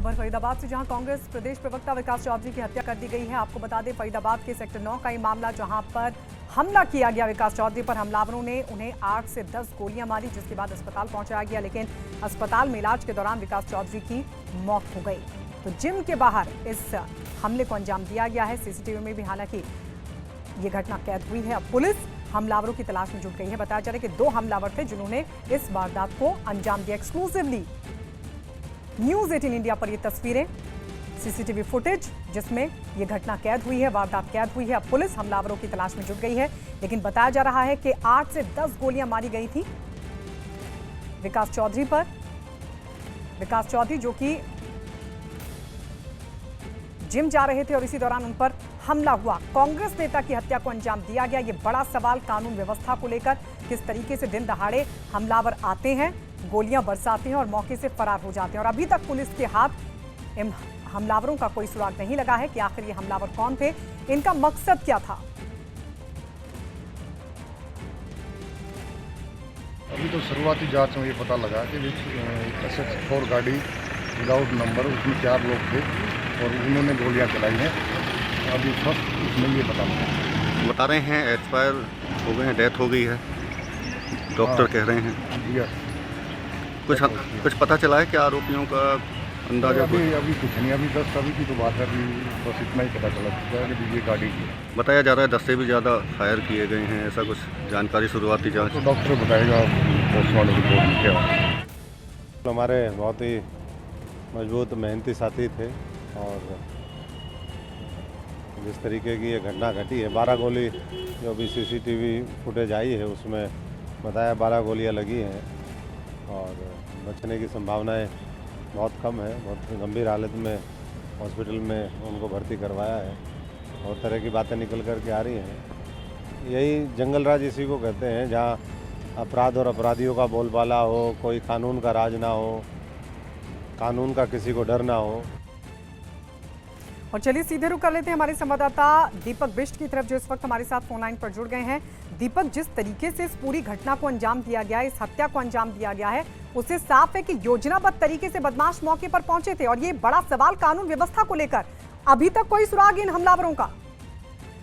खबर फरीदाबाद से, जहां कांग्रेस प्रदेश प्रवक्ता विकास चौधरी की हत्या कर दी गई है। आपको बता दें, फरीदाबाद के सेक्टर 9 का ये मामला, जहां पर हमला किया गया विकास चौधरी पर। हमलावरों ने उन्हें 8 से 10 गोलियां मारी, जिसके बाद अस्पताल पहुंचाया गया, लेकिन अस्पताल में इलाज के दौरान विकास चौधरी की मौत हो गई। तो जिम के बाहर इस हमले को अंजाम दिया गया है। सीसीटीवी में भी हालांकि ये घटना कैद हुई है। अब पुलिस हमलावरों की तलाश में जुट गई है। बताया जा रहा है कि 2 हमलावर थे जिन्होंने इस वारदात को अंजाम दिया। एक्सक्लूसिवली न्यूज़ 18 इंडिया पर ये तस्वीरें, सीसीटीवी फुटेज जिसमें ये घटना कैद हुई है, वारदात कैद हुई है। अब पुलिस हमलावरों की तलाश में जुट गई है, लेकिन बताया जा रहा है कि 8 से 10 गोलियां मारी गई थी विकास चौधरी पर। विकास चौधरी जो कि जिम जा रहे थे और इसी दौरान उन पर हमला हुआ। कांग्रेस नेता की हत्या को अंजाम दिया गया। ये बड़ा सवाल कानून व्यवस्था को लेकर, किस तरीके से दिन दहाड़े हमलावर आते हैं, गोलियां बरसाते हैं और मौके से फरार हो जाते हैं। और अभी तक पुलिस के हाथ इन हमलावरों का कोई सुराग नहीं लगा है कि आखिर ये हमलावर कौन थे, इनका मकसद क्या था। अभी तो शुरुआती जांच में ये पता लगा कि SX4 गाड़ी विदाउट नंबर, उसमें 4 लोग थे और उन्होंने गोलियां चलाई हैं। अभी फर्स्ट उसमें ये बता रहे हैं एक्सपायर हो गए हैं, डेथ हो गई है, डॉक्टर कह रहे हैं। यस, कुछ पता चला है क्या आरोपियों का अंदाजा? अभी कुछ नहीं, अभी 10 अभी की तो बात है। अभी बस इतना ही पता चला कि ये गाड़ी की बताया जा रहा है 10 से भी ज़्यादा फायर किए गए हैं, ऐसा कुछ जानकारी शुरुआती जांच तो डॉक्टर बताएगा पोस्टमार्टम रिपोर्ट में क्या। हमारे बहुत ही मजबूत मेहनती साथी थे और जिस तरीके की ये घटना घटी है, 12 गोली जो भी सीसीटीवी फुटेज आई है उसमें बताया 12 गोलियां लगी हैं और बचने की संभावनाएं बहुत कम है। बहुत गंभीर हालत में हॉस्पिटल में उनको भर्ती करवाया है। बहुत तरह की बातें निकल कर के आ रही हैं। यही जंगल राज इसी को कहते हैं, जहां अपराध और अपराधियों का बोलबाला हो, कोई कानून का राज ना हो, कानून का किसी को डर ना हो। और चलिए सीधे रुक कर लेते हैं हमारे संवाददाता दीपक बिष्ट की तरफ, जो इस वक्त हमारे साथ फोन लाइन पर जुड़ गए हैं। दीपक, जिस तरीके से इस पूरी घटना को अंजाम दिया गया, इस हत्या को अंजाम दिया गया है, उससे साफ है कि योजनाबद्ध तरीके से बदमाश मौके पर पहुंचे थे। और ये बड़ा सवाल कानून व्यवस्था को लेकर, अभी तक कोई सुराग इन हमलावरों का?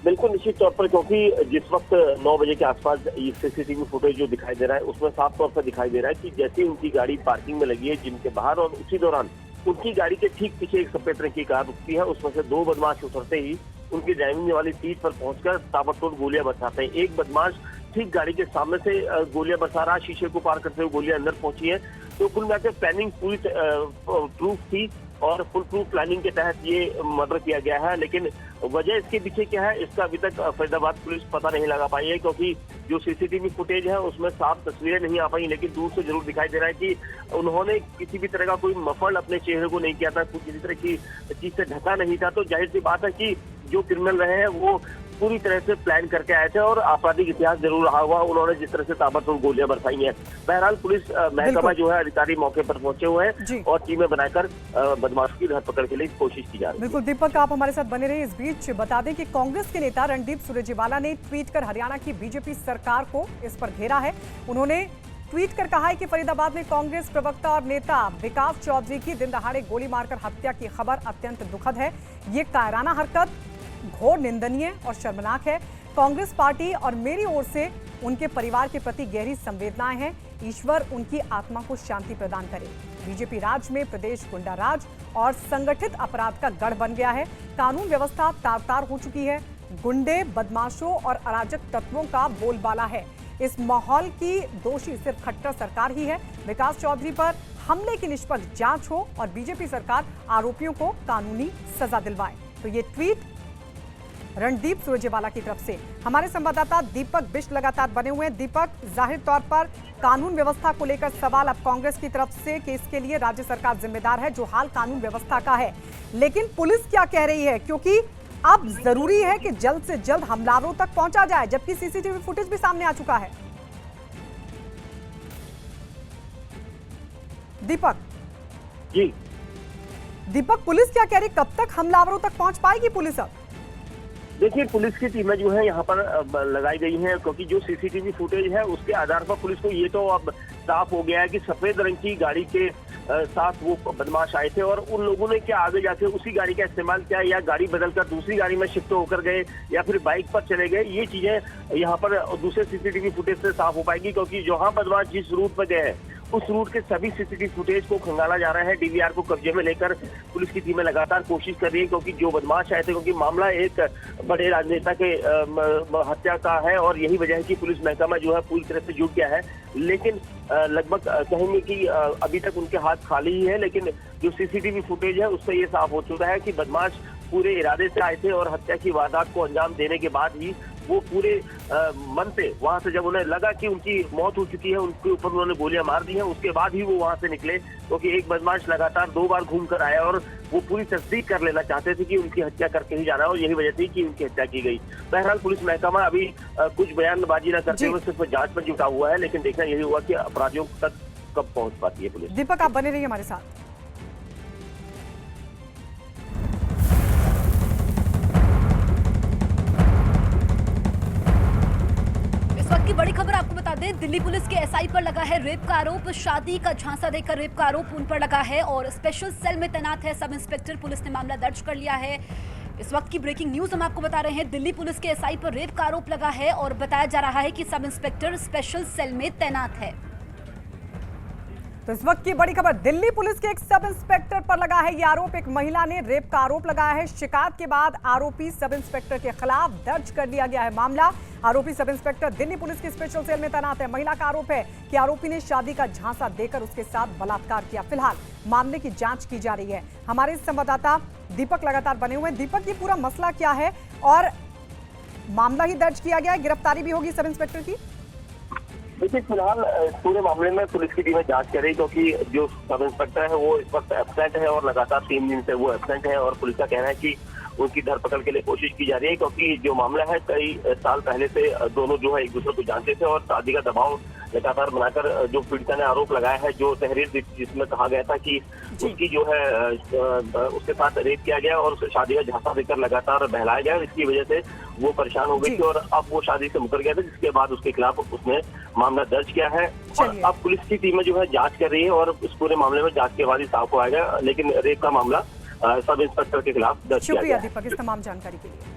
बिल्कुल निश्चित तौर पर, क्योंकि जिस वक्त 9 बजे के आसपास ये सीसीटीवी फुटेज जो दिखाई दे रहा है उसमें साफ तौर पर दिखाई दे रहा है कि जैसे उनकी गाड़ी पार्किंग में लगी है जिम के बाहर, और उसी दौरान उनकी गाड़ी के ठीक पीछे एक सफेद रंग की कार रुकती है। उसमें से 2 बदमाश उतरते ही उनकी ड्राइविंग वाली सीट पर पहुंचकर ताबड़तोड़ गोलियां बरसाते हैं। एक बदमाश ठीक गाड़ी के सामने से गोलियां बरसा रहा, शीशे को पार करते हुए गोलियां अंदर पहुंची है। तो कुल मिलाकर प्लानिंग पूरी प्रूफ थी और फुल प्रूफ प्लानिंग के तहत ये मर्डर किया गया है। लेकिन वजह इसके पीछे क्या है, इसका अभी तक फरीदाबाद पुलिस पता नहीं लगा पाई है, क्योंकि जो सीसीटीवी फुटेज है उसमें साफ तस्वीरें नहीं आ पाई, लेकिन दूर से जरूर दिखाई दे रहा है कि उन्होंने किसी भी तरह का कोई मफल अपने चेहरे को नहीं किया था, किसी तरह की चीज से ढका नहीं था। तो जाहिर सी बात है कि जो क्रिमिनल रहे हैं वो पूरी तरह से प्लान करके आए थे और आपराधिक इतिहास जरूर रहा हुआ उन्होंने जिस तरह से ताबड़तोड़ गोलियां बरसाई हैं। बहरहाल पुलिस महकमा जो है, अधिकारी मौके पर पहुंचे हुए हैं और टीमें बनाकर बदमाशों की धरपकड़ के लिए कोशिश की जा रही है। बिल्कुल दीपक, आप हमारे साथ बने रहे। इस बीच बता दें कि कांग्रेस के नेता रणदीप सुरजेवाला ने ट्वीट कर हरियाणा की बीजेपी सरकार को इस पर घेरा है। उन्होंने ट्वीट कर कहा है कि फरीदाबाद में कांग्रेस प्रवक्ता और नेता विकास चौधरी की दिन दहाड़े गोली मारकर हत्या की खबर अत्यंत दुखद है। ये कायराना हरकत घोर निंदनीय और शर्मनाक है। कांग्रेस पार्टी और मेरी ओर से उनके परिवार के प्रति गहरी संवेदनाएं हैं। ईश्वर उनकी आत्मा को शांति प्रदान करे। बीजेपी राज में प्रदेश गुंडा राज और संगठित अपराध का गढ़ बन गया है। कानून व्यवस्था तार तार हो चुकी है। गुंडे, बदमाशों और अराजक तत्वों का बोलबाला है। इस माहौल की दोषी सिर्फ खट्टर सरकार ही है। विकास चौधरी पर हमले की निष्पक्ष जांच हो और बीजेपी सरकार आरोपियों को कानूनी सजा दिलवाए। तो ये ट्वीट रणदीप सुरजेवाला की तरफ से। हमारे संवाददाता दीपक बिष्ट लगातार बने हुए हैं। दीपक, जाहिर तौर पर कानून व्यवस्था को लेकर सवाल अब कांग्रेस की तरफ से कि इसके लिए राज्य सरकार जिम्मेदार है, जो हाल कानून व्यवस्था का है। लेकिन पुलिस क्या कह रही है, क्योंकि अब जरूरी है कि जल्द से जल्द हमलावरों तक पहुंचा जाए, जबकि सीसीटीवी फुटेज भी सामने आ चुका है। दीपक जी, दीपक, पुलिस क्या कह रही, कब तक हमलावरों तक पहुंच पाएगी पुलिस? अब देखिए, पुलिस की टीमें जो है यहाँ पर लगाई गई हैं, क्योंकि जो सीसीटीवी फुटेज है उसके आधार पर पुलिस को ये तो अब साफ हो गया है कि सफेद रंग की गाड़ी के साथ वो बदमाश आए थे और उन लोगों ने क्या आगे जाके उसी गाड़ी का इस्तेमाल किया या गाड़ी बदलकर दूसरी गाड़ी में शिफ्ट होकर गए या फिर बाइक पर चले गए, ये चीजें यहाँ पर दूसरे सीसीटीवी फुटेज से साफ हो पाएगी, क्योंकि जहाँ बदमाश जिस रूट पर गए हैं उस रूट के सभी सीसीटीवी फुटेज को खंगाला जा रहा है। डीवीआर को कब्जे में लेकर पुलिस की टीमें लगातार कोशिश कर रही है, क्योंकि जो बदमाश आए थे, क्योंकि मामला एक बड़े राजनेता के हत्या का है और यही वजह है कि पुलिस महकमा जो है पूरी तरह से जुट गया है। लेकिन लगभग कहेंगे कि अभी तक उनके हाथ खाली ही है, लेकिन जो सीसीटीवी फुटेज है उससे ये साफ हो चुका है कि बदमाश पूरे इरादे से आए थे और हत्या की वारदात को अंजाम देने के बाद ही वो पूरे मन से वहां से जब उन्हें लगा कि उनकी मौत हो चुकी है, उनके ऊपर उन्होंने गोलियां मार दी हैं, उसके बाद ही वो वहां से निकले, क्योंकि एक बदमाश लगातार 2 बार घूम कर आया और वो पूरी तस्दीक कर लेना चाहते थे कि उनकी हत्या करके ही जाना है और यही वजह थी कि उनकी हत्या की गई। बहरहाल पुलिस महकमा अभी कुछ बयानबाजी न करते हुए सिर्फ जांच पर जुटा हुआ है, लेकिन देखना यही हुआ कि अपराधियों तक कब पहुंच पाती है पुलिस। दीपक, आप बने रहिए हमारे साथ। की बड़ी खबर आपको बता दें, दिल्ली पुलिस के एसआई पर लगा है रेप का आरोप। शादी का झांसा देकर रेप का आरोप उन पर लगा है और स्पेशल सेल में तैनात है सब इंस्पेक्टर। पुलिस ने मामला दर्ज कर लिया है। इस वक्त की ब्रेकिंग न्यूज हम आपको बता रहे हैं। दिल्ली पुलिस के एसआई पर रेप का आरोप लगा है और बताया जा रहा है कि सब इंस्पेक्टर स्पेशल सेल में तैनात है। तो इस वक्त की बड़ी खबर, दिल्ली पुलिस के एक सब इंस्पेक्टर पर लगा है ये आरोप। एक महिला ने रेप का आरोप लगाया है। शिकायत के बाद आरोपी सब इंस्पेक्टर के खिलाफ दर्ज कर लिया गया है मामला। आरोपी सब इंस्पेक्टर दिल्ली पुलिस की स्पेशल सेल में तैनात है। महिला का आरोप है कि आरोपी ने शादी का झांसा देकर उसके साथ बलात्कार किया। फिलहाल मामले की जांच की जा रही है। हमारे संवाददाता दीपक लगातार बने हुए हैं। दीपक, ये पूरा मसला क्या है और मामला ही दर्ज किया गया है, गिरफ्तारी भी होगी सब इंस्पेक्टर की? देखिए, फिलहाल पूरे मामले में पुलिस की टीमें जांच कर रही, क्योंकि जो सब इंस्पेक्टर है वो इस वक्त एब्सेंट है और लगातार 3 दिन से वो एब्सेंट है और पुलिस का कहना है कि उनकी धरपकड़ के लिए कोशिश की जा रही है, क्योंकि जो मामला है कई साल पहले से दोनों जो है एक दूसरे को जानते थे और शादी का दबाव लगातार बनाकर जो पीड़िता ने आरोप लगाया है, जो तहरीर जिसमें कहा गया था कि उसकी जो है उसके साथ रेप किया गया और उसे शादी का झांसा देकर लगातार बहलाया गया, इसकी वजह से वो परेशान हो गई थी और अब वो शादी से मुकर गया था, जिसके बाद उसके खिलाफ उसने मामला दर्ज किया है। और अब पुलिस की टीमें जो है जांच कर रही है और इस पूरे मामले में जांच के बाद ही साफ हो आएगा, लेकिन रेप का मामला सब इंस्पेक्टर के खिलाफ दर्ज किया गया है। शुक्रिया दीपक इस तमाम जानकारी के लिए।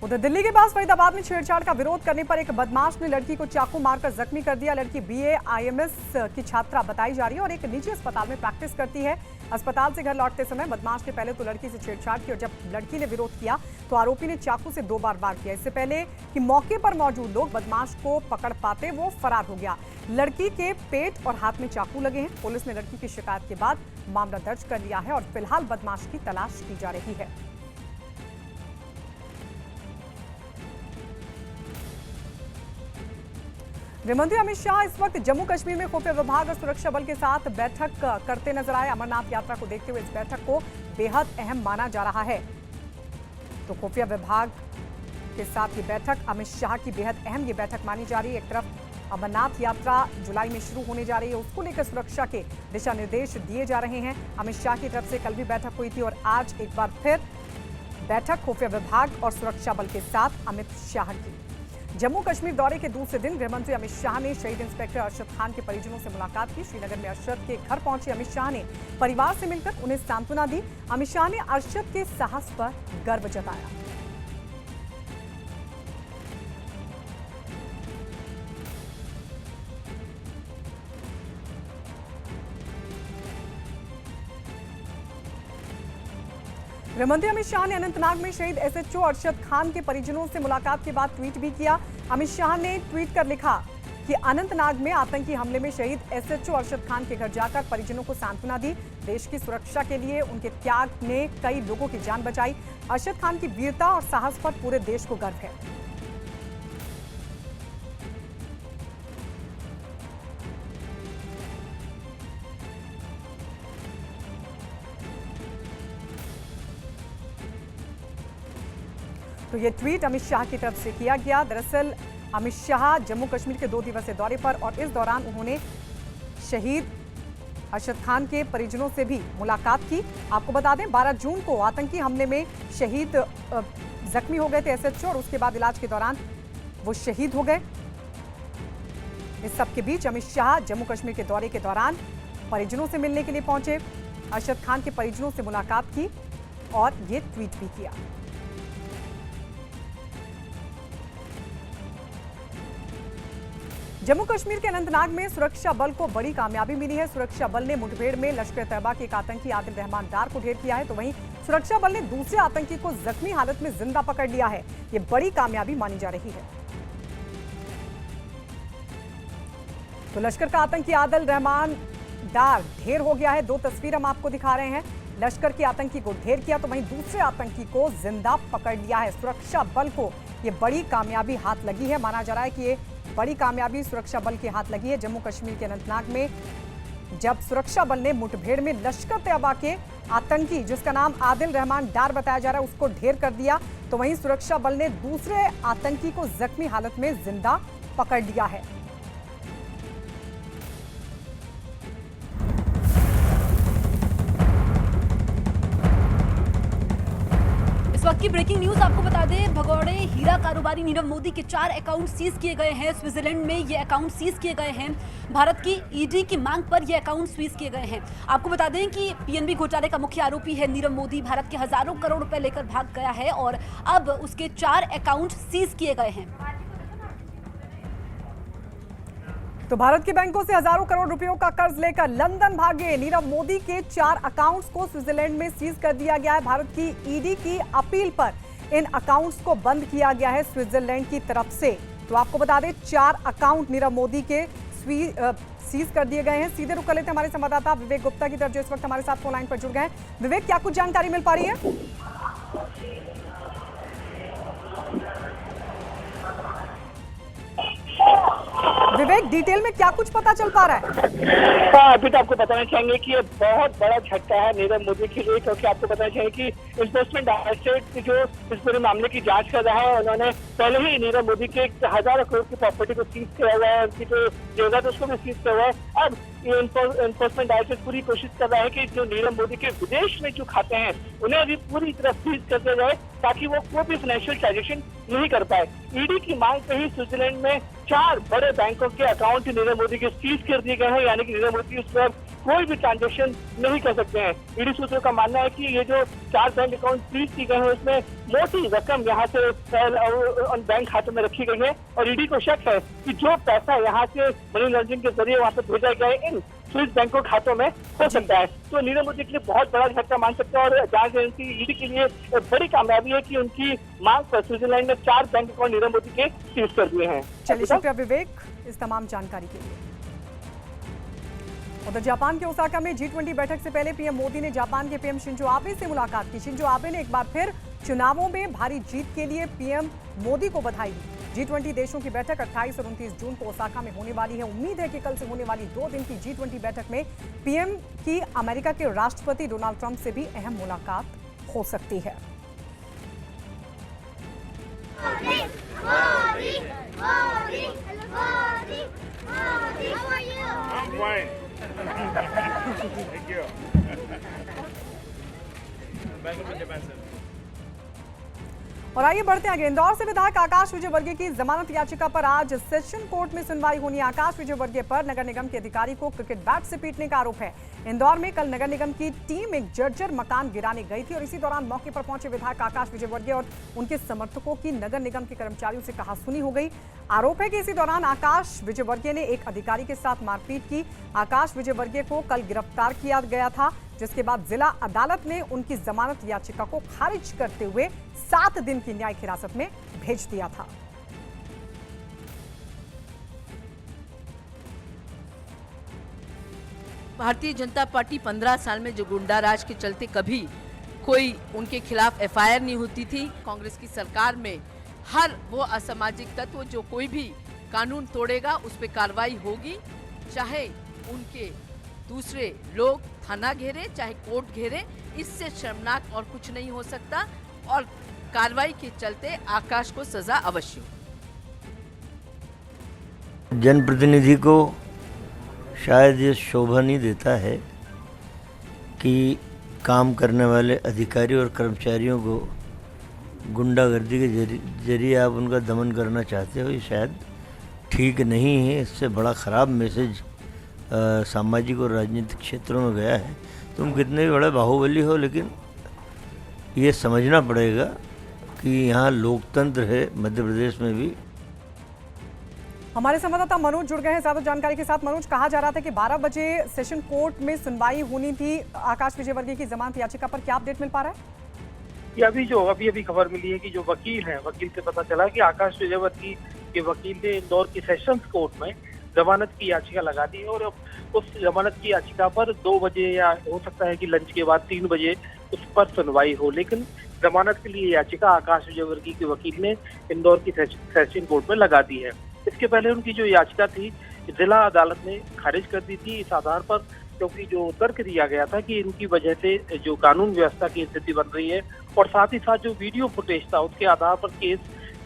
उधर दिल्ली के पास फरीदाबाद में छेड़छाड़ का विरोध करने पर एक बदमाश ने लड़की को चाकू मारकर जख्मी कर दिया। लड़की बीए आईएमएस की छात्रा बताई जा रही है और एक निजी अस्पताल में प्रैक्टिस करती है। अस्पताल से घर लौटते समय बदमाश ने पहले तो लड़की से छेड़छाड़ की और जब लड़की ने विरोध किया तो आरोपी ने चाकू से 2 बार वार किया। इससे पहले कि मौके पर मौजूद लोग बदमाश को पकड़ पाते वो फरार हो गया। लड़की के पेट और हाथ में चाकू लगे हैं। पुलिस ने लड़की की शिकायत के बाद मामला दर्ज कर लिया है और फिलहाल बदमाश की तलाश की जा रही है। गृहमंत्री अमित शाह इस वक्त जम्मू कश्मीर में खुफिया विभाग और सुरक्षा बल के साथ बैठक करते नजर आए। अमरनाथ यात्रा को देखते हुए इस बैठक को बेहद अहम माना जा रहा है। तो खुफिया विभाग के साथ ये बैठक अमित शाह की बेहद अहम ये बैठक मानी जा रही है। एक तरफ अमरनाथ यात्रा जुलाई में शुरू होने जा रही है, उसको लेकर सुरक्षा के दिशा निर्देश दिए जा रहे हैं। अमित शाह की तरफ से कल भी बैठक हुई थी और आज एक बार फिर बैठक खुफिया विभाग और सुरक्षा बल के साथ अमित शाह की। जम्मू कश्मीर दौरे के दूसरे दिन गृहमंत्री अमित शाह ने शहीद इंस्पेक्टर अरशद खान के परिजनों से मुलाकात की। श्रीनगर में अरशद के घर पहुंचे अमित शाह ने परिवार से मिलकर उन्हें सांत्वना दी। अमित शाह ने अरशद के साहस पर गर्व जताया। गृहमंत्री अमित शाह ने अनंतनाग में शहीद एसएचओ अरशद खान के परिजनों से मुलाकात के बाद ट्वीट भी किया। अमित शाह ने ट्वीट कर लिखा कि अनंतनाग में आतंकी हमले में शहीद एसएचओ अरशद खान के घर जाकर परिजनों को सांत्वना दी। देश की सुरक्षा के लिए उनके त्याग ने कई लोगों की जान बचाई। अरशद खान की वीरता और साहस पर पूरे देश को गर्व है। तो ये ट्वीट अमित शाह की तरफ से किया गया। दरअसल अमित शाह जम्मू कश्मीर के 2 दिवसीय दौरे पर और इस दौरान उन्होंने शहीद अरशद खान के परिजनों से भी मुलाकात की। आपको बता दें 12 जून को आतंकी हमले में शहीद जख्मी हो गए थे एसएचओ और उसके बाद इलाज के दौरान वो शहीद हो गए। इस सब के बीच अमित शाह जम्मू कश्मीर के दौरे के दौरान परिजनों से मिलने के लिए पहुंचे। अरशद खान के परिजनों से मुलाकात की और ये ट्वीट भी किया। जम्मू कश्मीर के अनंतनाग में सुरक्षा बल को बड़ी कामयाबी मिली है। सुरक्षा बल ने मुठभेड़ में लश्कर तैयबा के एक आतंकी आदिल रहमान डार को ढेर किया है, तो वहीं सुरक्षा बल ने दूसरे आतंकी को जख्मी हालत में जिंदा पकड़ लिया है। ये बड़ी कामयाबी मानी जा रही है। तो लश्कर का आतंकी आदिल रहमान डार ढेर हो गया है। दो तस्वीर हम आपको दिखा रहे हैं। लश्कर के आतंकी को ढेर किया, तो वहीं दूसरे आतंकी को जिंदा पकड़ लिया है। सुरक्षा बल को ये बड़ी कामयाबी हाथ लगी है। माना जा रहा है कि ये बड़ी कामयाबी सुरक्षा बल के हाथ लगी है। जम्मू कश्मीर के अनंतनाग में जब सुरक्षा बल ने मुठभेड़ में लश्कर तैयबा के आतंकी, जिसका नाम आदिल रहमान डार बताया जा रहा है, उसको ढेर कर दिया, तो वहीं सुरक्षा बल ने दूसरे आतंकी को जख्मी हालत में जिंदा पकड़ लिया है। इस वक्त की ब्रेकिंग न्यूज आपको बता दें, भगौड़े हीरा कारोबारी नीरव मोदी के 4 अकाउंट सीज किए गए हैं। स्विट्जरलैंड में ये अकाउंट सीज किए गए हैं। भारत की ईडी की मांग पर ये अकाउंट सीज किए गए हैं। आपको बता दें कि पीएनबी घोटाले का मुख्य आरोपी है नीरव मोदी। भारत के हजारों करोड़ रुपए लेकर भाग गया है और अब उसके 4 अकाउंट सीज किए गए हैं। तो भारत के बैंकों से हजारों करोड़ रुपयों का कर्ज लेकर लंदन भागे नीरव मोदी के 4 अकाउंट्स को स्विट्जरलैंड में सीज कर दिया गया है। भारत की ईडी की अपील पर इन अकाउंट्स को बंद किया गया है स्विट्जरलैंड की तरफ से। तो आपको बता दें 4 अकाउंट नीरव मोदी के सीज कर दिए गए हैं। सीधे रुक कर लेते हैं हमारे संवाददाता विवेक गुप्ता की तरफ, जो इस वक्त हमारे साथ फोन लाइन पर जुड़ गए हैं। विवेक, क्या कुछ जानकारी मिल पा रही है? विवेक, डिटेल में क्या कुछ पता चल पा रहा है? अभी तो आपको बताना चाहेंगे कि ये बहुत बड़ा झटका है नीरव मोदी के लिए, क्योंकि आपको बताना चाहिए कि इन्फोर्समेंट डायरेक्टरेट जो इस पूरे मामले की जांच कर रहा है, उन्होंने पहले ही नीरव मोदी के हजारों करोड़ की प्रॉपर्टी को सीज किया हुआ है, उनकी जो जगह उसको भी सीज किया हुआ है। अब ये इन्फोर्समेंट डायरेक्टरेट पूरी कोशिश कर रहा है कि जो नीरव मोदी के विदेश में जो खाते हैं उन्हें भी पूरी तरह सीज कर दिया जाए, ताकि वो कोई भी फाइनेंशियल ट्रांजेक्शन नहीं कर पाए। ईडी की मांग पे ही स्विट्जरलैंड में 4 बड़े बैंकों के अकाउंट नीरव मोदी के सीज कर दिए गए हैं, यानी कि नीरव मोदी उस पर कोई भी ट्रांजेक्शन नहीं कर सकते हैं। ईडी सूत्रों का मानना है कि ये जो 4 बैंक अकाउंट सीज किए गए हैं उसमें मोटी रकम यहाँ से बैंक खातों में रखी गई है और ईडी को शक है कि जो पैसा यहाँ से मनी लॉन्ड्रिंग के जरिए वहाँ पे भेजा गया है इन स्विस बैंकों खातों में हो सकता है। तो नीरव मोदी के लिए बहुत बड़ा झटका मान सकता है और जांच एजेंसी ईडी के लिए बड़ी कामयाबी है कि उनकी मांग पर स्विट्जरलैंड में 4 बैंक अकाउंट नीरव मोदी के सीज कर दिए हैं। चलिए, शुक्रिया विवेक इस तमाम जानकारी के लिए। उधर जापान के ओसाका में G20 बैठक से पहले पीएम मोदी ने जापान के पीएम शिंजो आबे से मुलाकात की। शिंजो आबे ने एक बार फिर चुनावों में भारी जीत के लिए पीएम मोदी को बधाई दी। G20 देशों की बैठक 28 और 29 जून को ओसाका में होने वाली है। उम्मीद है कि कल से होने वाली 2 दिन की G20 बैठक में पीएम की अमेरिका के राष्ट्रपति डोनाल्ड ट्रंप से भी अहम मुलाकात हो सकती है। और आइए बढ़ते हैं आगे। इंदौर से विधायक आकाश विजयवर्गीय की जमानत याचिका पर आज सेशन कोर्ट में सुनवाई होनी है। आकाश विजयवर्गीय पर नगर निगम के अधिकारी को क्रिकेट बैट से पीटने का आरोप है। इंदौर में कल नगर निगम की टीम एक जर्जर मकान गिराने गई थी और इसी दौरान मौके पर पहुंचे विधायक आकाश विजयवर्गीय और उनके समर्थकों की नगर निगम के कर्मचारियों से कहासुनी हो गई। आरोप है कि इसी दौरान आकाश विजयवर्गीय ने एक अधिकारी के साथ मारपीट की। आकाश विजयवर्गीय को कल गिरफ्तार किया गया था, जिसके बाद जिला अदालत ने उनकी जमानत याचिका को खारिज करते हुए 7 दिन की न्यायिक हिरासत में भेज दिया था। भारतीय जनता पार्टी 15 साल में जो गुंडा राज के चलते कभी कोई उनके खिलाफ एफआईआर नहीं होती थी, कांग्रेस की सरकार में हर वो असामाजिक तत्व जो कोई भी कानून तोड़ेगा उस पर कार्रवाई होगी, चाहे उनके दूसरे लोग थाना घेरे चाहे कोर्ट घेरे। इससे शर्मनाक और कुछ नहीं हो सकता और कार्रवाई के चलते आकाश को सजा अवश्य। जनप्रतिनिधि को शायद ये शोभा नहीं देता है कि काम करने वाले अधिकारी और कर्मचारियों को गुंडागर्दी के जरिए आप उनका दमन करना चाहते हो। ये शायद ठीक नहीं है। इससे बड़ा ख़राब मैसेज सामाजिक और राजनीतिक क्षेत्रों में गया है। तुम कितने भी बड़े बाहुबली हो, लेकिन ये समझना पड़ेगा कि यहाँ लोकतंत्र है मध्य प्रदेश में भी। हमारे संवाददाता मनोज जुड़ गए हैं ज्यादा जानकारी के साथ। मनोज, कहा जा रहा था कि 12 बजे सेशन कोर्ट में सुनवाई होनी थी आकाश विजयवर्गीय की जमानत याचिका पर, क्या अपडेट मिल पा रहा है? कि अभी खबर मिली है कि जो वकील हैं, वकील से पता चला कि आकाश विजयवर्गीय के वकील ने इंदौर की सेशंस कोर्ट में जमानत की याचिका लगा दी है और अब उस जमानत की याचिका पर 2 बजे या हो सकता है कि लंच के बाद 3 बजे उस पर सुनवाई हो। लेकिन जमानत के लिए याचिका आकाश विजयवर्गीय के वकील ने इंदौर की सेशन कोर्ट में लगा दी है। इसके पहले उनकी जो याचिका थी जिला अदालत ने खारिज कर दी थी इस आधार पर, क्योंकि जो तर्क दिया गया था कि इनकी वजह से जो कानून व्यवस्था की स्थिति बन रही है और साथ ही साथ जो वीडियो फुटेज था उसके आधार पर केस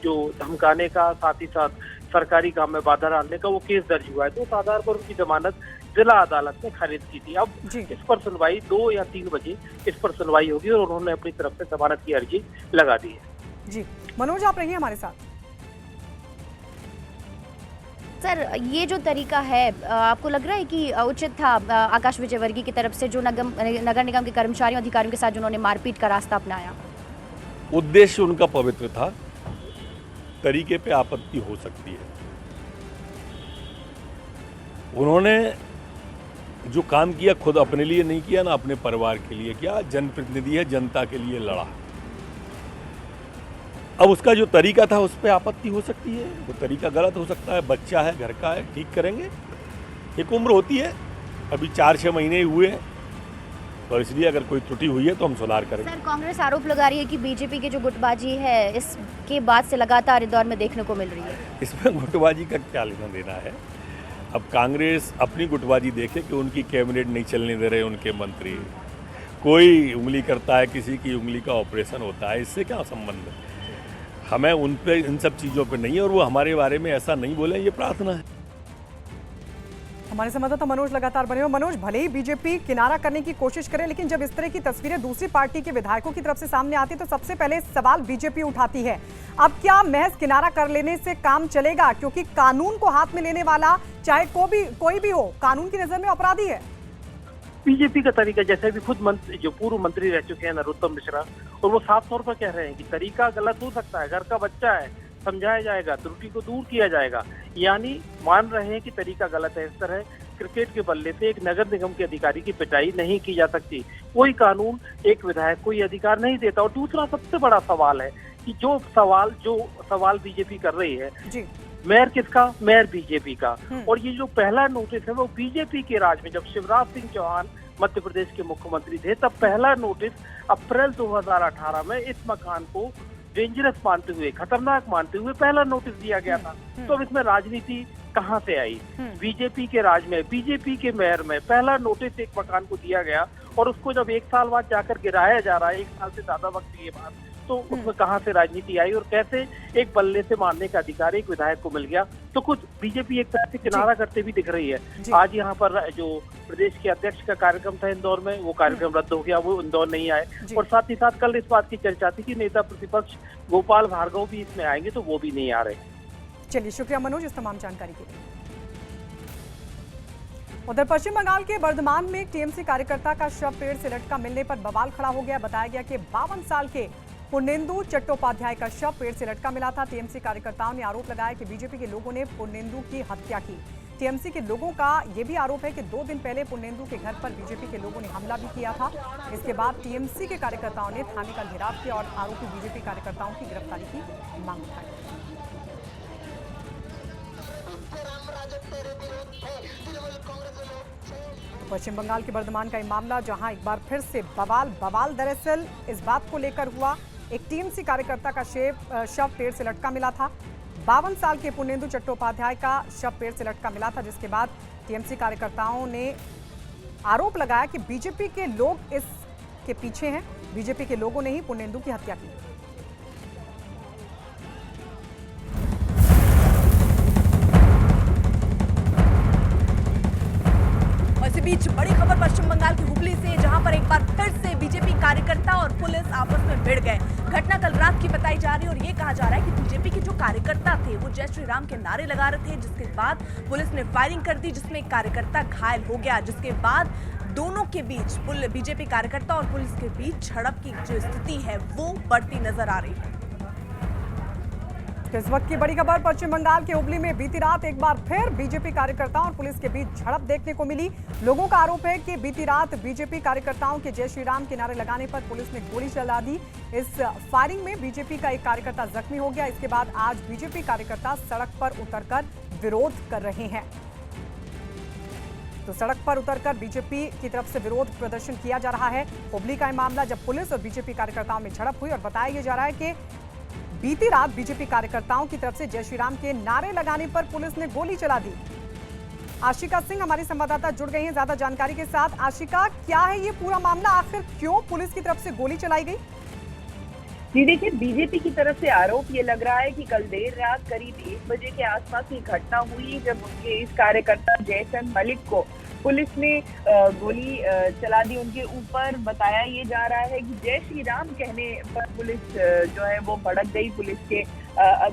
जो धमकाने का, साथ ही साथ सरकारी काम में बाधा डालने का वो केस दर्ज हुआ है। तो उस आधार पर उनकी जमानत जिला अदालत ने खारिज की थी। अब इस पर सुनवाई 2 या 3 बजे इस पर सुनवाई होगी और उन्होंने अपनी तरफ से जमानत की अर्जी लगा दी है। जी मनोज, आप रहिए हमारे साथ। सर, ये जो तरीका है आपको लग रहा है कि उचित था आकाश विजयवर्गीय की तरफ से जो नगर निगम के कर्मचारियों अधिकारियों के साथ जिन्होंने मारपीट का रास्ता अपनाया? उद्देश्य उनका पवित्र था, तरीके पे आपत्ति हो सकती है। उन्होंने जो काम किया खुद अपने लिए नहीं किया ना अपने परिवार के लिए किया। जनप्रतिनिधि है, जनता के लिए लड़ा। अब उसका जो तरीका था उस पर आपत्ति हो सकती है, वो तरीका गलत हो सकता है। बच्चा है, घर का है, ठीक करेंगे। एक उम्र होती है, अभी 4-6 महीने ही हुए हैं, तो इसलिए अगर कोई त्रुटि हुई है तो हम सुधार करेंगे। सर, कांग्रेस आरोप लगा रही है कि बीजेपी की जो गुटबाजी है इसके बाद से लगातार इंदौर में देखने को मिल रही है। इसमें गुटबाजी का क्या लेना देना है? अब कांग्रेस अपनी गुटबाजी देखे कि उनकी कैबिनेट नहीं चलने दे रहे उनके मंत्री, कोई उंगली करता है, किसी की उंगली का ऑपरेशन होता है, इससे क्या संबंध है? हमें उन पे इन सब चीज़ों पे नहीं है और वो हमारे बारे में ऐसा नहीं बोले, ये प्रार्थना है। हमारे संवाददाता मनोज लगातार बने हुए। मनोज, भले ही बीजेपी किनारा करने की कोशिश करे, लेकिन जब इस तरह की तस्वीरें दूसरी पार्टी के विधायकों की तरफ से सामने आती तो सबसे पहले सवाल बीजेपी उठाती है। अब क्या महज किनारा कर लेने से काम चलेगा? क्योंकि कानून को हाथ में लेने वाला चाहे कोई भी हो, कानून की नजर में अपराधी है। बीजेपी का तरीका, जैसे भी खुद जो पूर्व मंत्री रह चुके हैं नरोत्तम मिश्रा, और वो साफ तौर पर कह रहे हैं कि तरीका गलत हो सकता है, घर का बच्चा है, समझाया जाएगा, त्रुटि को दूर किया जाएगा। यानी मान रहे हैं कि तरीका गलत है। इस तरह क्रिकेट के बल्ले से एक नगर निगम के अधिकारी की पिटाई नहीं की जा सकती। कोई कानून एक विधायक को ये अधिकार नहीं देता। और दूसरा सबसे बड़ा सवाल है कि जो सवाल बीजेपी कर रही है, मेयर किसका? मेयर बीजेपी का। और ये जो पहला नोटिस है वो बीजेपी के राज में, जब शिवराज सिंह चौहान मध्य प्रदेश के मुख्यमंत्री थे, तब पहला नोटिस अप्रैल 2018 में इस मकान को डेंजरस मानते हुए, खतरनाक मानते हुए पहला नोटिस दिया गया था। तो अब इसमें राजनीति कहां से आई? बीजेपी के राज में, बीजेपी के मेयर में पहला नोटिस एक मकान को दिया गया और उसको जब 1 साल बाद जाकर गिराया जा रहा है, 1 साल से ज्यादा वक्त के बाद, तो उसमें कहां से राजनीति आई और कैसे एक बल्ले से मारने का अधिकार एक विधायक को मिल गया? तो कुछ बीजेपी एक तरह से किनारा करते भी दिख रही है। आज यहाँ पर जो प्रदेश के अध्यक्ष का कार्यक्रम था इंदौर में, वो कार्यक्रम रद्द हो गया, वो इंदौर नहीं आए। और साथ ही साथ कल इस बात की चर्चा थी कि नेता प्रतिपक्ष गोपाल भार्गव भी इसमें आएंगे, तो वो भी नहीं आ रहे। चलिए, शुक्रिया मनोज इस तमाम जानकारी के लिए। उधर पश्चिम बंगाल के बर्धमान में एक टीएमसी कार्यकर्ता का शव पेड़ से लटका मिलने पर बवाल खड़ा हो गया। बताया गया कि 52 साल के पुर्णेंदु चट्टोपाध्याय का शव पेड़ से लटका मिला था। टीएमसी कार्यकर्ताओं ने आरोप लगाया कि बीजेपी के लोगों ने पुर्णेंदु की हत्या की। टीएमसी के लोगों का यह भी आरोप है कि 2 दिन पहले पुर्णेंदु के घर पर बीजेपी के लोगों ने हमला भी किया था। इसके बाद टीएमसी के कार्यकर्ताओं ने थाने का घेराव किया और आरोपी बीजेपी कार्यकर्ताओं की गिरफ्तारी की मांग उठाई। पश्चिम बंगाल के बर्धमान का ये मामला, जहां एक बार फिर से बवाल दरअसल इस बात को लेकर हुआ, एक टीएमसी कार्यकर्ता का शव पेड़ से लटका मिला था। 52 साल के पुर्णेंदु चट्टोपाध्याय का शव पेड़ से लटका मिला था, जिसके बाद टीएमसी कार्यकर्ताओं ने आरोप लगाया कि बीजेपी के लोग इसके पीछे हैं। बीजेपी के लोगों ने ही पुर्णेंदु की हत्या की। इसी बीच बड़ी खबर पश्चिम बंगाल की हुगली से, जहां पर एक बार फिर से बीजेपी कार्यकर्ता और पुलिस आपस में भिड़ गए। घटना कल रात की बताई जा रही है और ये कहा जा रहा है कि बीजेपी के जो कार्यकर्ता थे वो जय श्री राम के नारे लगा रहे थे, जिसके बाद पुलिस ने फायरिंग कर दी, जिसमें एक कार्यकर्ता घायल हो गया, जिसके बाद दोनों के बीच बीजेपी कार्यकर्ता और पुलिस के बीच झड़प की जो स्थिति है वो बढ़ती नजर आ रही है। इस वक्त की बड़ी खबर पश्चिम बंगाल के हुगली में बीती रात एक बार फिर बीजेपी कार्यकर्ताओं और पुलिस के बीच झड़प देखने को मिली। लोगों का आरोप है कि बीती रात बीजेपी कार्यकर्ताओं के जय श्री राम के नारे लगाने पर पुलिस ने गोली चला दी। इस फायरिंग में बीजेपी का एक कार्यकर्ता जख्मी हो गया। इसके बाद आज बीजेपी कार्यकर्ता सड़क पर उतरकर विरोध कर रहे हैं। तो सड़क पर उतरकर बीजेपी की तरफ से विरोध प्रदर्शन किया जा रहा है। हुगली का मामला जब पुलिस और बीजेपी कार्यकर्ताओं में झड़प हुई और बताया जा रहा है कि बीती रात बीजेपी कार्यकर्ताओं की तरफ से जय श्री राम के नारे लगाने पर पुलिस ने गोली चला दी। आशिका सिंह हमारी संवाददाता जुड़ गई हैं ज्यादा जानकारी के साथ। आशिका, क्या है ये पूरा मामला, आखिर क्यों पुलिस की तरफ से गोली चलाई गई? जी देखिए, बीजेपी की तरफ से आरोप ये लग रहा है कि कल देर रात करीब 1 बजे के आसपास की घटना हुई जब उनके इस कार्यकर्ता जयसन मलिक को पुलिस ने गोली चला दी उनके ऊपर। बताया ये जा रहा है कि जय श्री राम कहने पर पुलिस जो है वो भड़क गई। पुलिस के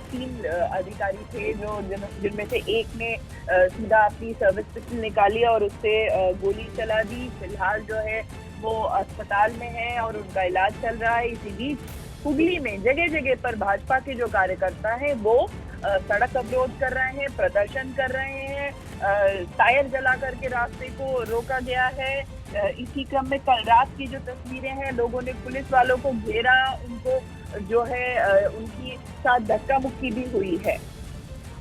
3 अधिकारी थे जिनमें से एक ने सीधा अपनी सर्विस पिस्टल निकाली और उससे गोली चला दी। फिलहाल जो है वो अस्पताल में है और उनका इलाज चल रहा है। इसी बीच हुगली में जगह जगह पर भाजपा के जो कार्यकर्ता हैं वो सड़क अवरोध कर रहे हैं, प्रदर्शन कर रहे हैं, टायर जला करके रास्ते को रोका गया है। इसी क्रम में कल रात की जो तस्वीरें हैं, लोगों ने पुलिस वालों को घेरा, उनको जो है उनकी साथ धक्का मुक्की भी हुई है।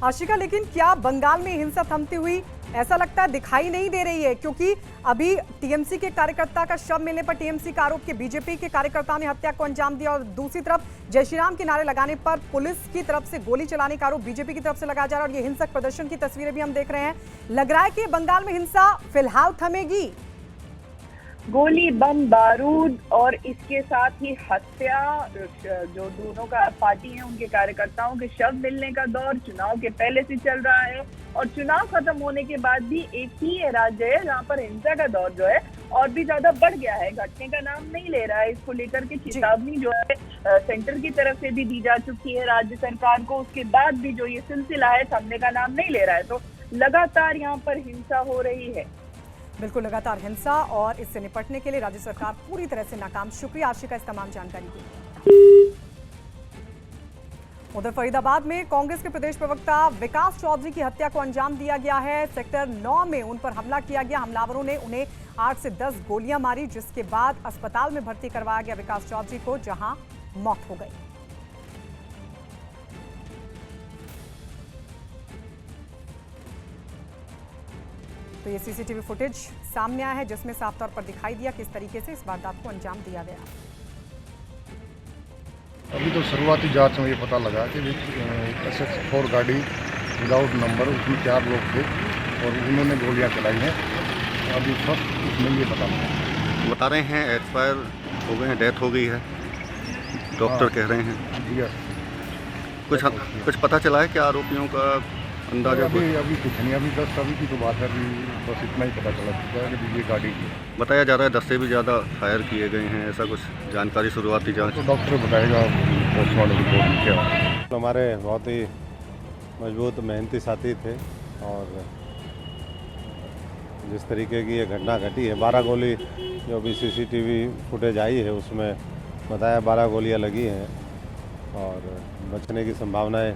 आशिका, लेकिन क्या बंगाल में हिंसा थमती हुई ऐसा लगता है दिखाई नहीं दे रही है, क्योंकि अभी टीएमसी के कार्यकर्ता का शव मिलने पर टीएमसी का आरोप कि बीजेपी के कार्यकर्ताओं ने हत्या को अंजाम दिया और दूसरी तरफ जय श्री राम के नारे लगाने पर पुलिस की तरफ से गोली चलाने का आरोप बीजेपी की तरफ से लगाया जा रहा है और ये हिंसक प्रदर्शन की तस्वीरें भी हम देख रहे हैं। लग रहा है कि बंगाल में हिंसा फिलहाल थमेगी। गोली, बम बारूद और इसके साथ ही हत्या, जो दोनों का पार्टी है उनके कार्यकर्ताओं के शव मिलने का दौर चुनाव के पहले से चल रहा है और चुनाव खत्म होने के बाद भी एक ही राज्य है जहां पर हिंसा का दौर जो है और भी ज्यादा बढ़ गया है, घटने का नाम नहीं ले रहा है। इसको लेकर के चेतावनी जो है सेंटर की तरफ से भी दी जा चुकी है राज्य सरकार को। उसके बाद भी जो ये सिलसिला है थमने का नाम नहीं ले रहा है, तो लगातार यहाँ पर हिंसा हो रही है। बिल्कुल, लगातार हिंसा और इससे निपटने के लिए राज्य सरकार पूरी तरह से नाकाम। शुक्रिया आशिका इस तमाम जानकारी के लिए। उधर फरीदाबाद में कांग्रेस के प्रदेश प्रवक्ता विकास चौधरी की हत्या को अंजाम दिया गया है। सेक्टर 9 में उन पर हमला किया गया। हमलावरों ने उन्हें 8 से 10 गोलियां मारी, जिसके बाद अस्पताल में भर्ती करवाया गया विकास चौधरी को, जहां मौत हो गई। तो ये सीसीटीवी फुटेज सामने आया है जिसमें साफ तौर पर दिखाई दिया किस तरीके से इस वारदात को अंजाम दिया गया। अभी तो शुरुआती जांच में ये पता लगा कि SX4 गाड़ी विदाउट नंबर, उसमें 4 लोग थे और उन्होंने गोलियां चलाई हैं। अभी फर्स्ट उसमें ये पता लगा, बता रहे हैं एक्सपायर हो गए हैं, डेथ हो गई है, डॉक्टर कह रहे हैं। कुछ पता चला है क्या आरोपियों का अंदाजा? अभी कुछ नहीं, अभी 10 अभी की तो बात है, बस इतना ही पता चला चुका है कि ये गाड़ी की। बताया जा रहा है 10 से भी ज़्यादा फायर किए गए हैं, ऐसा कुछ जानकारी शुरुआती जांच? तो डॉक्टर बताएगा पोस्टमार्टम रिपोर्ट में क्या। हमारे बहुत ही मजबूत मेहनती साथी थे और जिस तरीके की ये घटना घटी है, 12 गोली जो भी सीसीटीवी फुटेज आई है उसमें बताया 12 गोलियां लगी हैं और बचने की संभावनाएं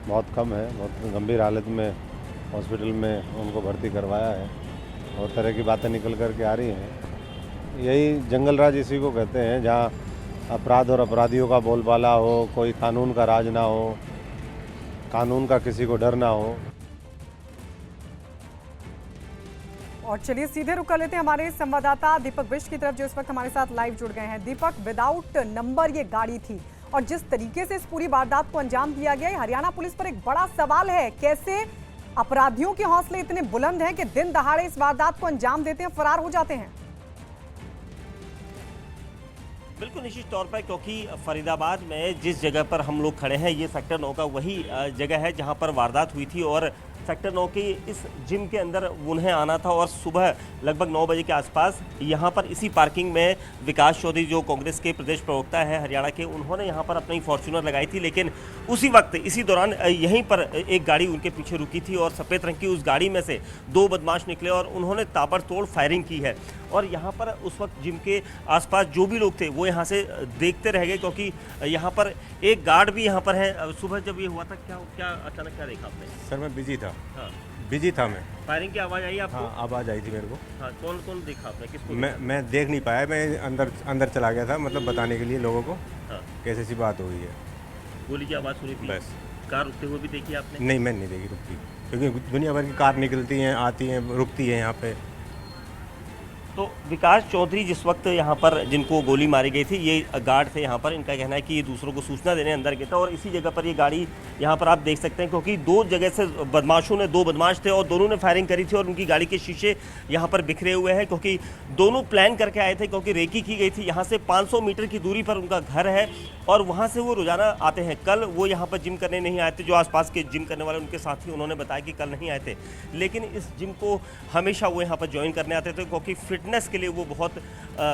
बहुत कम है। बहुत गंभीर हालत में हॉस्पिटल में उनको भर्ती करवाया है। और तरह की बातें निकल कर के आ रही हैं। यही जंगल राज इसी को कहते हैं, जहाँ अपराध और अपराधियों का बोलबाला हो, कोई कानून का राज ना हो, कानून का किसी को डर ना हो। और चलिए सीधे रुक कर लेते हैं हमारे संवाददाता दीपक बिष्ट की तरफ, जो इस वक्त हमारे साथ लाइव जुड़ गए हैं। दीपक, विदाउट नंबर ये गाड़ी थी और जिस तरीके से इस पूरी वारदात को अंजाम दिया गया, हरियाणा पुलिस पर एक बड़ा सवाल है, कैसे अपराधियों के हौसले इतने बुलंद हैं कि दिन दहाड़े इस वारदात को अंजाम देते हैं, फरार हो जाते हैं? बिल्कुल निश्चित तौर पर, क्योंकि फरीदाबाद में जिस जगह पर हम लोग खड़े हैं ये सेक्टर 9 का वही जगह है जहां पर वारदात हुई थी और सेक्टर 9 के इस जिम के अंदर उन्हें आना था और सुबह लगभग 9 बजे के आसपास यहाँ पर इसी पार्किंग में विकास चौधरी जो कांग्रेस के प्रदेश प्रवक्ता है हरियाणा के, उन्होंने यहाँ पर अपनी फॉर्च्यूनर लगाई थी। लेकिन उसी वक्त इसी दौरान यहीं पर एक गाड़ी उनके पीछे रुकी थी और सफ़ेद रंग की उस गाड़ी में से 2 बदमाश निकले और उन्होंने ताबड़तोड़ फायरिंग की है। और यहाँ पर उस वक्त जिम के आसपास जो भी लोग थे वो यहाँ से देखते रह गए, क्योंकि यहाँ पर एक गार्ड भी यहाँ पर है। सुबह जब ये हुआ था क्या अचानक क्या देखा आपने? सर मैं बिजी था। हाँ बिजी था मैं। फायरिंग की आवाज़ आई आपको? हाँ आवाज़ आई थी मेरे को। हाँ कौन कौन देखा आपने, किसको? मैं देख नहीं पाया, मैं अंदर चला गया था, मतलब बताने के लिए लोगों को। हाँ कैसे सी बात हो गई है। गोली की आवाज़ सुनी थी? बस। कार रुकते हुए भी देखी आपने? नहीं मैंने नहीं देखी रुकती, क्योंकि दुनिया भर की कार निकलती हैं, आती हैं, रुकती है यहाँ पे। तो विकास चौधरी जिस वक्त यहाँ पर जिनको गोली मारी गई थी, ये गार्ड थे यहाँ पर। इनका कहना है कि ये दूसरों को सूचना देने अंदर गया था और इसी जगह पर ये गाड़ी यहाँ पर आप देख सकते हैं, क्योंकि 2 जगह से बदमाशों ने 2 बदमाश थे और दोनों ने फायरिंग करी थी और उनकी गाड़ी के शीशे यहाँ पर बिखरे हुए हैं, क्योंकि दोनों प्लान करके आए थे। क्योंकि रेकी की गई थी, यहाँ से 500 मीटर की दूरी पर उनका घर है और वहाँ से वो रोजाना आते हैं। कल वो यहाँ पर जिम करने नहीं आए थे, जो आसपास के जिम करने वाले उनके साथी उन्होंने बताया कि कल नहीं आए थे, लेकिन इस जिम को हमेशा वो यहाँ पर ज्वाइन करने आते थे, क्योंकि फिटनेस के लिए वो बहुत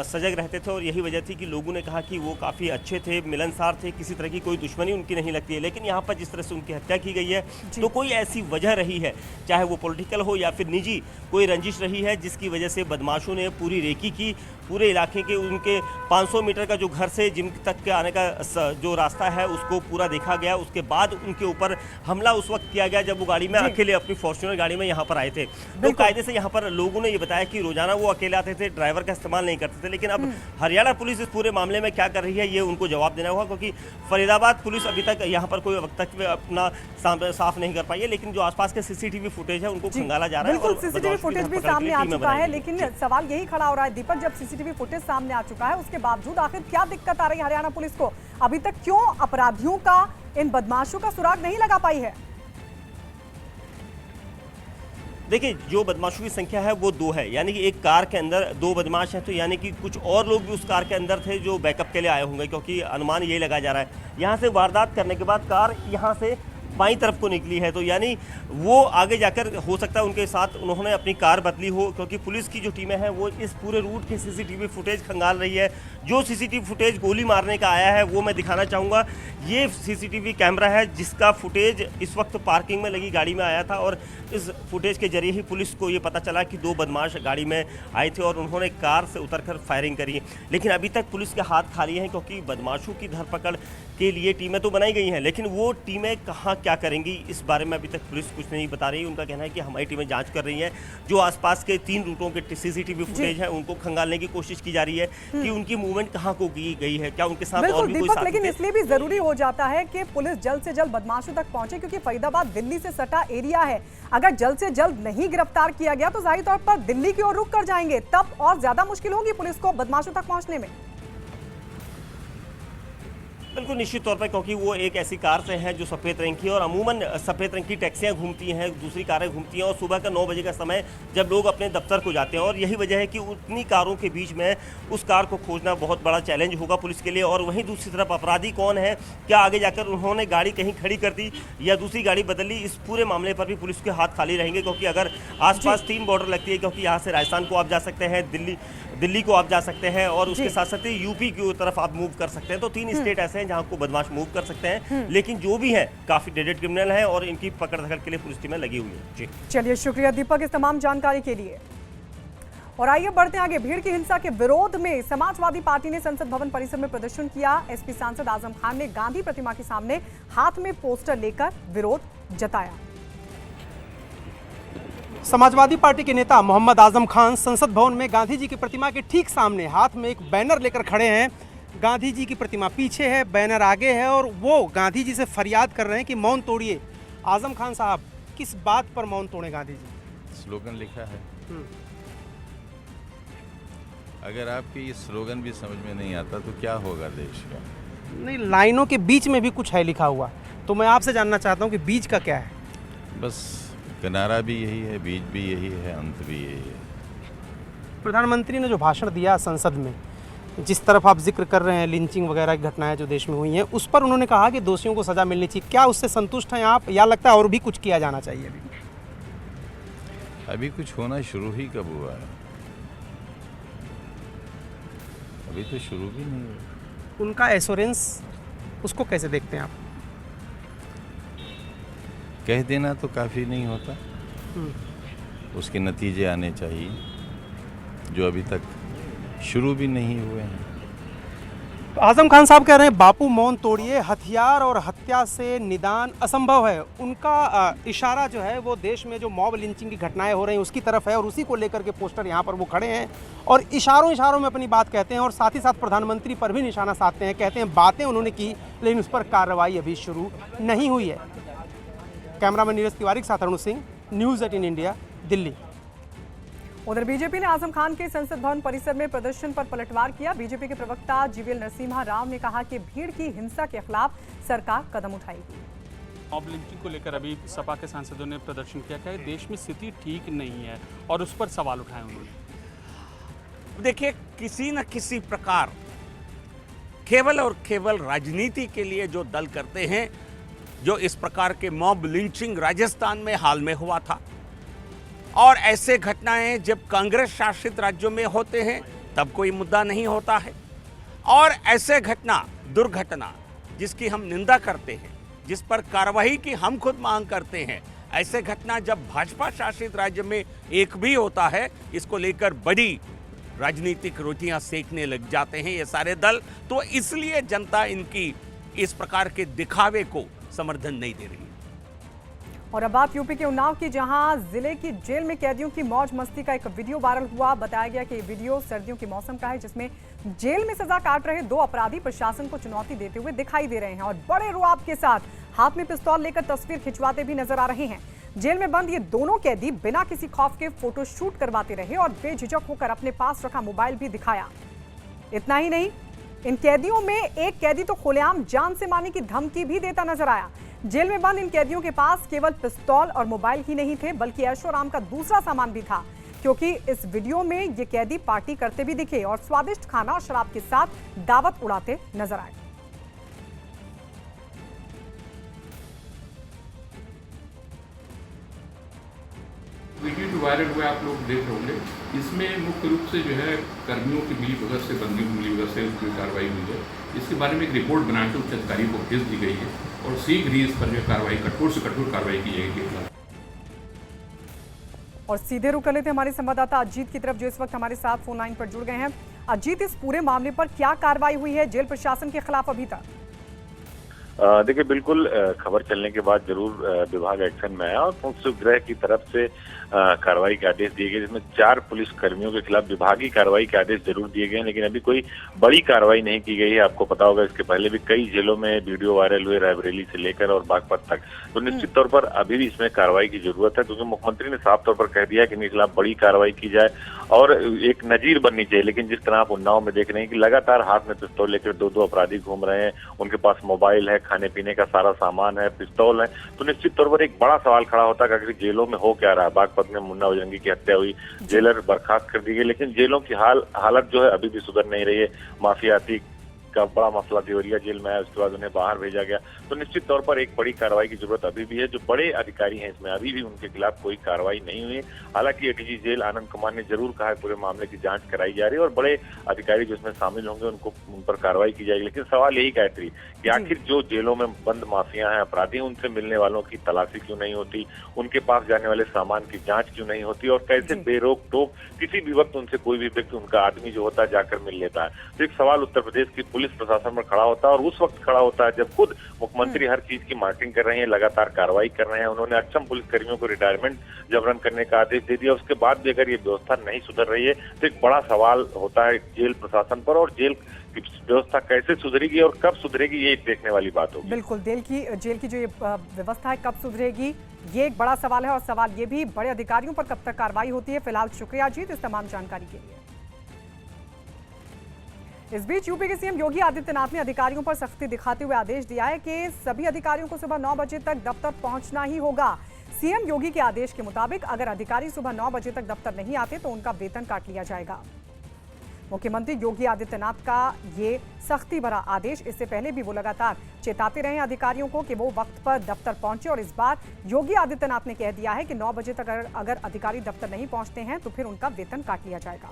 सजग रहते थे। और यही वजह थी कि लोगों ने कहा कि वो काफ़ी अच्छे थे, मिलनसार थे, किसी तरह की कोई दुश्मनी उनकी नहीं लगती है। लेकिन यहाँ पर जिस तरह से उनकी हत्या की गई है, तो कोई ऐसी वजह रही है, चाहे वो पॉलिटिकल हो या फिर निजी कोई रंजिश रही है, जिसकी वजह से बदमाशों ने पूरी रेकी की। पूरे इलाके के उनके 500 मीटर का जो घर से जिम तक के आने का जो रास्ता है उसको पूरा देखा गया। उसके बाद उनके ऊपर हमला उस वक्त किया गया जब वो गाड़ी में अकेले अपनी फॉर्च्यूनर गाड़ी में यहाँ पर आए थे। तो कायदे से यहाँ पर लोगों ने ये बताया कि रोजाना वो अकेले आते थे, ड्राइवर का इस्तेमाल नहीं करते थे। लेकिन अब हरियाणा पुलिस इस पूरे मामले में क्या कर रही है, ये उनको जवाब देना होगा, क्योंकि फरीदाबाद पुलिस अभी तक यहाँ पर कोई वक्तव्य अपना साफ नहीं कर पाई है। लेकिन जो आसपास के सीसीटीवी फुटेज है उनको खंगाला जा रहा है। बिल्कुल, सीसीटीवी फुटेज भी सामने आ चुका है, लेकिन सवाल यही खड़ा हो रहा है दीपक, जब सीसीटीवी फुटेज सामने आ चुका है उसके बावजूद आखिर क्या दिक्कत आ रही है हरियाणा पुलिस को? अभी तक क्यों अपराधियों का, इन बदमाशों का सुराग नहीं लगा पाई है? देखिए, जो बदमाशों की संख्या है वो 2 है, यानी कि एक कार के अंदर 2 बदमाश हैं, तो यानी कि कुछ और लोग भी उस कार के अंदर थे जो बैकअप के लिए आए होंगे, क्योंकि अनुमान यही लगाया जा रहा है। यहाँ से वारदात करने के बाद कार यहाँ से बाईं तरफ को निकली है, तो यानी वो आगे जाकर हो सकता है उनके साथ उन्होंने अपनी कार बदली हो, क्योंकि पुलिस की जो टीमें हैं वो इस पूरे रूट की सीसीटीवी फुटेज खंगाल रही है। जो सीसीटीवी फुटेज गोली मारने का आया है वो मैं दिखाना चाहूँगा। ये सीसीटीवी कैमरा है जिसका फुटेज इस वक्त पार्किंग में लगी गाड़ी में आया था और इस फुटेज के जरिए ही पुलिस को ये पता चला कि 2 बदमाश गाड़ी में आए थे और उन्होंने कार से उतरकर फायरिंग करी। लेकिन अभी तक पुलिस के हाथ खाली हैं, क्योंकि बदमाशों की धरपकड़ के लिए टीमें तो बनाई गई हैं, लेकिन वो टीमें कहाँ क्या करेंगी इस बारे में अभी तक पुलिस कुछ नहीं बता रही। उनका कहना है कि हमारी टीमें जांच कर रही हैं। जो आसपास के 3 रूटों के सीसीटीवी फुटेज हैं उनको खंगालने की कोशिश की जा रही है कि उनकी मूवमेंट कहाँ को की गई है, क्या उनके साथ और भी कोई साथी थे। लेकिन इसलिए भी जरूरी हो जाता है कि पुलिस जल्द से जल्द बदमाशों तक पहुंचे, क्योंकि फरीदाबाद दिल्ली से सटा एरिया है। अगर जल्द से जल्द नहीं गिरफ्तार किया गया तो जाहिर तौर पर दिल्ली की ओर रुख कर जाएंगे, तब और ज्यादा मुश्किल होगी पुलिस को बदमाशों तक पहुंचने में। बिल्कुल निश्चित तौर पर, क्योंकि वो एक ऐसी कार से हैं जो सफ़ेद रंग की है और अमूमन सफ़ेद रंग की टैक्सियां घूमती हैं, दूसरी कारें घूमती हैं और सुबह का 9 बजे का समय जब लोग अपने दफ्तर को जाते हैं, और यही वजह है कि उतनी कारों के बीच में उस कार को खोजना बहुत बड़ा चैलेंज होगा पुलिस के लिए। और वहीं दूसरी तरफ अपराधी कौन है, क्या आगे जाकर उन्होंने गाड़ी कहीं खड़ी कर दी या दूसरी गाड़ी बदल ली, इस पूरे मामले पर भी पुलिस के हाथ खाली रहेंगे। क्योंकि अगर आसपास 3 बॉर्डर लगती है, क्योंकि यहाँ से राजस्थान को आप जा सकते हैं, दिल्ली को आप जा सकते हैं और उसके साथ साथ यूपी की तरफ आप मूव कर सकते हैं। तो 3 स्टेट ऐसे हैं जहां को बदमाश मूव कर सकते हैं, लेकिन जो भी है काफी डेडेड क्रिमिनल है और इनकी पकड़ धकड़ के लिए पुलिस टीमें लगी हुई है। जी चलिए, शुक्रिया दीपक इस तमाम जानकारी के लिए। और आइए बढ़ते हैं आगे। भीड़ की हिंसा के विरोध में समाजवादी पार्टी ने संसद भवन परिसर में प्रदर्शन किया। एसपी सांसद आजम खान ने गांधी प्रतिमा के सामने हाथ में पोस्टर लेकर विरोध जताया। समाजवादी पार्टी के नेता मोहम्मद आजम खान संसद भवन में गांधी जी की प्रतिमा के ठीक सामने हाथ में एक बैनर लेकर खड़े हैं। गांधी जी की प्रतिमा पीछे है, बैनर आगे है और वो गांधी जी से फरियाद कर रहे हैं कि मौन तोड़िए। आजम खान साहब, किस बात पर मौन तोड़े गांधी जी? स्लोगन लिखा है। अगर आपके ये स्लोगन भी समझ में नहीं आता तो क्या होगा देश का? नहीं, लाइनों के बीच में भी कुछ है लिखा हुआ, तो मैं आपसे जानना चाहता हूँ कि बीच का क्या है? बस किनारा भी यही है, बीच भी यही है, अंत भी यही है। प्रधानमंत्री ने जो भाषण दिया संसद में, जिस तरफ आप जिक्र कर रहे हैं लिंचिंग वगैरह की घटनाएं जो देश में हुई हैं, उस पर उन्होंने कहा कि दोषियों को सजा मिलनी चाहिए। क्या उससे संतुष्ट हैं आप या लगता है और भी कुछ किया जाना चाहिए अभी? अभी कुछ होना शुरू ही कब हुआ है? अभी तो शुरू भी नहीं हुआ। उनका एश्योरेंस, उसको कैसे देखते हैं आप? कह देना तो काफ़ी नहीं होता, उसके नतीजे आने चाहिए जो अभी तक शुरू भी नहीं हुए हैं। तो आजम खान साहब कह रहे हैं बापू मौन तोड़िए, हथियार और हत्या से निदान असंभव है। उनका इशारा जो है वो देश में जो मॉब लिंचिंग की घटनाएं हो रही हैं उसकी तरफ है, और उसी को लेकर के पोस्टर यहाँ पर वो खड़े हैं और इशारों में अपनी बात कहते हैं, और साथ ही साथ प्रधानमंत्री पर भी निशाना साधते हैं। कहते हैं बातें उन्होंने की लेकिन उस पर कार्रवाई अभी शुरू नहीं हुई है। कैमरामैन नीरज तिवारी के साथ अरुण सिंह, न्यूज़ 18 इंडिया, दिल्ली। उधर बीजेपी ने आजम खान के संसद भवन परिसर में प्रदर्शन पर पलटवार किया। बीजेपी के प्रवक्ता जीवीएल नरसिम्हा राव ने कहा कि भीड़ की हिंसा के खिलाफ सरकार कदम उठाएगी। मॉब लिंचिंग को लेकर अभी सपा के सांसदों ने प्रदर्शन किया है, देश में स्थिति ठीक नहीं है और उस पर सवाल उठाए उन्होंने। देखिए, किसी न किसी प्रकार केवल और केवल राजनीति के लिए जो दल करते हैं, जो इस प्रकार के मॉब लिंचिंग राजस्थान में हाल में हुआ था, और ऐसे घटनाएं जब कांग्रेस शासित राज्यों में होते हैं तब कोई मुद्दा नहीं होता है, और ऐसे घटना, दुर्घटना जिसकी हम निंदा करते हैं, जिस पर कार्रवाई की हम खुद मांग करते हैं, ऐसे घटना जब भाजपा शासित राज्य में एक भी होता है, इसको लेकर बड़ी राजनीतिक रोटियां सेकने लग जाते हैं ये सारे दल। तो इसलिए जनता इनकी इस प्रकार के दिखावे को समर्थन नहीं दे रही। और अब बात यूपी के उन्नाव की, जहां जिले की जेल में कैदियों की मौज मस्ती का एक वीडियो वायरल हुआ। बताया गया कि ये वीडियो सर्दियों के मौसम का है, जिसमें जेल में सजा काट रहे 2 अपराधी प्रशासन को चुनौती देते हुए दिखाई दे रहे हैं और बड़े रुआब के साथ हाथ में पिस्तौल लेकर तस्वीर खिंचवाते भी नजर आ रहे हैं। जेल में बंद ये दोनों कैदी बिना किसी खौफ के फोटो शूट करवाते रहे और बेझिझक होकर अपने पास रखा मोबाइल भी दिखाया। इतना ही नहीं, इन कैदियों में एक कैदी तो खुलेआम जान से मारने की धमकी भी देता नजर आया। जेल में बंद इन कैदियों के पास केवल पिस्तौल और मोबाइल ही नहीं थे, बल्कि ऐशोआराम का दूसरा सामान भी था, क्योंकि इस वीडियो में ये कैदी पार्टी करते भी दिखे और स्वादिष्ट खाना और शराब के साथ दावत उड़ाते नजर आए। वीडियो जो वायरल हुआ आप लोग देख रहे होंगे, इसमें मुख्य रूप से जो है कर्मियों की मिलीभगत से, बंदियों की मिलीभगत से जो कार्रवाई हुई है, इसके बारे में एक रिपोर्ट बनाकर उच्च अधिकारियों को भेज दी गई है और शीघ्र ही इस पर जो कार्रवाई, कठोर से कठोर कार्रवाई की जाएगी। और सीधे रुक कर लेते हमारे संवाददाता अजीत की तरफ, जो इस वक्त हमारे साथ फोन लाइन पर जुड़ गए हैं। अजीत, इस पूरे मामले पर क्या कार्रवाई हुई है जेल प्रशासन के खिलाफ अभी तक? देखिए, बिल्कुल खबर चलने के बाद जरूर विभाग एक्शन में आया और मुख्य गृह की तरफ से कार्रवाई के आदेश दिए गए, जिसमें 4 पुलिस कर्मियों के खिलाफ विभागीय कार्रवाई के आदेश जरूर दिए गए, लेकिन अभी कोई बड़ी कार्रवाई नहीं की गई है। आपको पता होगा, इसके पहले भी कई जेलों में वीडियो वायरल हुए, रायबरेली से लेकर और बागपत तक। तो निश्चित तौर पर अभी भी इसमें कार्रवाई की जरूरत है, क्योंकि मुख्यमंत्री ने साफ तौर पर कह दिया कि इनके खिलाफ बड़ी कार्रवाई की जाए और एक नजीर बननी चाहिए। लेकिन जिस तरह आप उन्नाव में देख रहे हैं कि लगातार हाथ में पिस्तौल लेकर 2 अपराधी घूम रहे हैं, उनके पास मोबाइल है, खाने पीने का सारा सामान है, पिस्तौल है, तो निश्चित तौर पर एक बड़ा सवाल खड़ा होता है कि आखिर जेलों में हो क्या रहा है। बागपत में मुन्ना बजरंगी की हत्या हुई, जेलर बर्खास्त कर दी गई, लेकिन जेलों की हालत जो है अभी भी सुधर नहीं रही है। माफियाती का बड़ा मसला देवरिया जेल में आया, उसके बाद उन्हें बाहर भेजा गया। तो निश्चित तौर पर एक बड़ी कार्रवाई की जरूरत अभी भी है। जो बड़े अधिकारी हैं इसमें, अभी भी उनके खिलाफ कोई कार्रवाई नहीं हुई। हालांकि एडीजी जेल आनंद कुमार ने जरूर कहा है पूरे मामले की जांच कराई जा रही है और बड़े अधिकारी जो इसमें शामिल होंगे उन पर कार्रवाई की जाएगी। लेकिन सवाल यही गायत्री कि आखिर जो जेलों में बंद माफिया हैं, अपराधी, उनसे मिलने वालों की तलाशी क्यों नहीं होती, उनके पास जाने वाले सामान की जांच क्यों नहीं होती और कैसे बेरोक टोक किसी भी वक्त उनसे कोई भी व्यक्ति, उनका आदमी जो होता है, जाकर मिल लेता है। तो एक सवाल उत्तर प्रदेश की पुलिस प्रशासन में खड़ा होता है और उस वक्त खड़ा होता है जब खुद मुख्यमंत्री हर चीज की मार्किंग कर रहे हैं, लगातार कार्रवाई कर रहे हैं। उन्होंने अक्षम पुलिसकर्मियों को रिटायरमेंट जबरन करने का आदेश दे दिया। उसके बाद भी अगर ये व्यवस्था नहीं सुधर रही है तो एक बड़ा सवाल होता है जेल प्रशासन पर, और जेल की व्यवस्था कैसे सुधरेगी और कब सुधरेगी, ये देखने वाली बात होगी। बिल्कुल, जेल की जो ये व्यवस्था है कब सुधरेगी, ये एक बड़ा सवाल है और सवाल ये भी बड़े अधिकारियों पर कब तक कार्रवाई होती है। फिलहाल शुक्रिया अजीत इस तमाम जानकारी के लिए। इस बीच यूपी के सीएम योगी आदित्यनाथ ने अधिकारियों पर सख्ती दिखाते हुए आदेश दिया है कि सभी अधिकारियों को सुबह 9 बजे तक दफ्तर पहुंचना ही होगा। सीएम योगी के आदेश के मुताबिक अगर अधिकारी सुबह 9 बजे तक दफ्तर नहीं आते तो उनका वेतन काट लिया जाएगा। मुख्यमंत्री योगी आदित्यनाथ का ये सख्ती भरा आदेश, इससे पहले भी वो लगातार चेताते रहे अधिकारियों को कि वो वक्त पर दफ्तर पहुंचे और इस बार योगी आदित्यनाथ ने कह दिया है कि 9 बजे तक अगर अधिकारी दफ्तर नहीं पहुंचते हैं तो फिर उनका वेतन काट लिया जाएगा।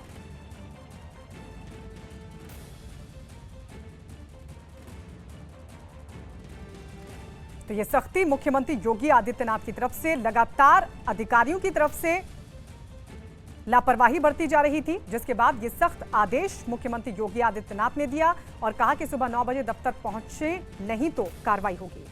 तो ये सख्ती मुख्यमंत्री योगी आदित्यनाथ की तरफ से, लगातार अधिकारियों की तरफ से लापरवाही बरती जा रही थी, जिसके बाद ये सख्त आदेश मुख्यमंत्री योगी आदित्यनाथ ने दिया और कहा कि सुबह 9 बजे दफ्तर पहुंचे नहीं तो कार्रवाई होगी।